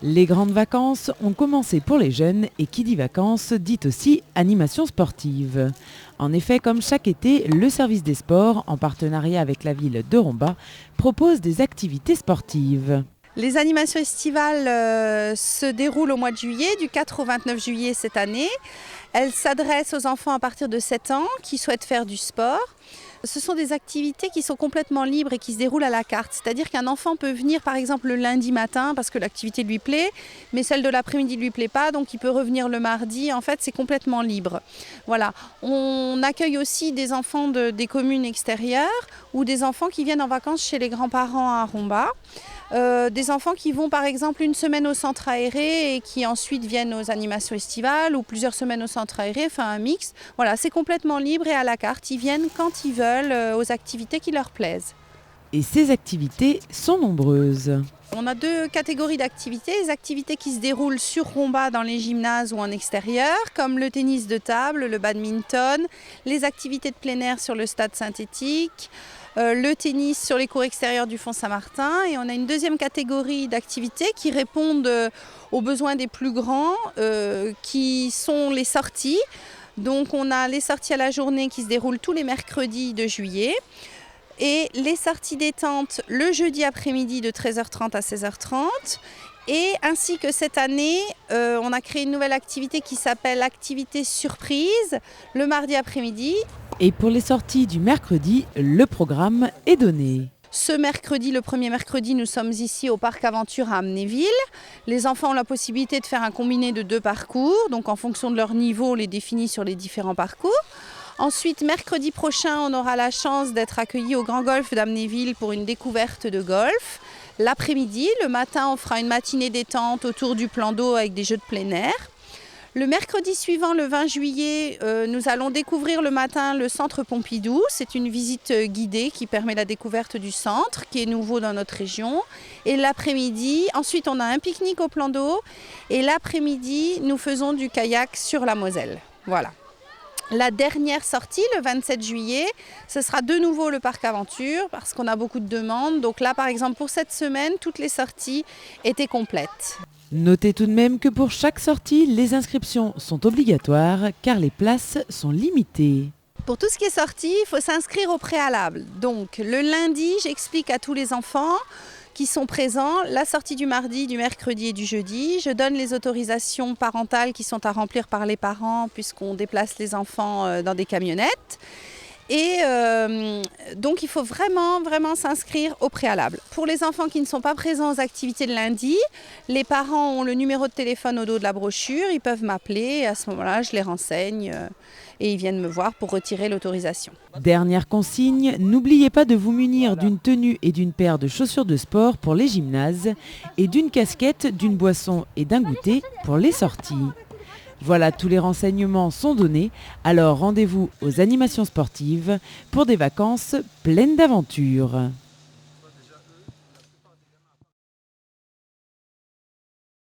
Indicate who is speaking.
Speaker 1: Les grandes vacances ont commencé pour les jeunes et qui dit vacances dit aussi animation sportive. En effet, comme chaque été, le service des sports, en partenariat avec la ville de Romba, propose des activités sportives.
Speaker 2: Les animations estivales se déroulent au mois de juillet, du 4 au 29 juillet cette année. Elles s'adressent aux enfants à partir de 7 ans qui souhaitent faire du sport. Ce sont des activités qui sont complètement libres et qui se déroulent à la carte. C'est-à-dire qu'un enfant peut venir par exemple le lundi matin parce que l'activité lui plaît, mais celle de l'après-midi ne lui plaît pas, donc il peut revenir le mardi. En fait, c'est complètement libre. Voilà. On accueille aussi des enfants des communes extérieures ou des enfants qui viennent en vacances chez les grands-parents à Romba. Des enfants qui vont par exemple une semaine au centre aéré et qui ensuite viennent aux animations estivales ou plusieurs semaines au centre aéré, enfin un mix. Voilà, c'est complètement libre et à la carte. Ils viennent quand ils veulent aux activités qui leur plaisent.
Speaker 1: Et ces activités sont nombreuses.
Speaker 2: On a deux catégories d'activités, les activités qui se déroulent sur Romba dans les gymnases ou en extérieur, comme le tennis de table, le badminton, les activités de plein air sur le stade synthétique, le tennis sur les cours extérieurs du Font Saint-Martin. Et on a une deuxième catégorie d'activités qui répondent aux besoins des plus grands, qui sont les sorties. Donc on a les sorties à la journée qui se déroulent tous les mercredis de juillet. Et les sorties détente le jeudi après-midi de 13h30 à 16h30. Et ainsi que cette année, on a créé une nouvelle activité qui s'appelle l'activité surprise le mardi après-midi.
Speaker 1: Et pour les sorties du mercredi, le programme est donné.
Speaker 2: Ce mercredi, le premier mercredi, nous sommes ici au Parc Aventure à Amnéville. Les enfants ont la possibilité de faire un combiné de 2 parcours. Donc en fonction de leur niveau, on les définit sur les différents parcours. Ensuite, mercredi prochain, on aura la chance d'être accueillis au Grand Golf d'Amnéville pour une découverte de golf. L'après-midi, le matin, on fera une matinée détente autour du plan d'eau avec des jeux de plein air. Le mercredi suivant, le 20 juillet, nous allons découvrir le matin le centre Pompidou. C'est une visite guidée qui permet la découverte du centre, qui est nouveau dans notre région. Et l'après-midi, ensuite, on a un pique-nique au plan d'eau. Et l'après-midi, nous faisons du kayak sur la Moselle. Voilà. La dernière sortie, le 27 juillet, ce sera de nouveau le Parc Aventure parce qu'on a beaucoup de demandes. Donc là, par exemple, pour cette semaine, toutes les sorties étaient complètes.
Speaker 1: Notez tout de même que pour chaque sortie, les inscriptions sont obligatoires car les places sont limitées.
Speaker 2: Pour tout ce qui est sorti, il faut s'inscrire au préalable. Donc le lundi, j'explique à tous les enfants qui sont présents la sortie du mardi, du mercredi et du jeudi. Je donne les autorisations parentales qui sont à remplir par les parents puisqu'on déplace les enfants dans des camionnettes. Et donc il faut vraiment s'inscrire au préalable. Pour les enfants qui ne sont pas présents aux activités de lundi, les parents ont le numéro de téléphone au dos de la brochure, ils peuvent m'appeler et à ce moment-là je les renseigne et ils viennent me voir pour retirer l'autorisation.
Speaker 1: Dernière consigne, n'oubliez pas de vous munir d'une tenue et d'une paire de chaussures de sport pour les gymnases et d'une casquette, d'une boisson et d'un goûter pour les sorties. Voilà, tous les renseignements sont donnés, alors rendez-vous aux animations sportives pour des vacances pleines d'aventures.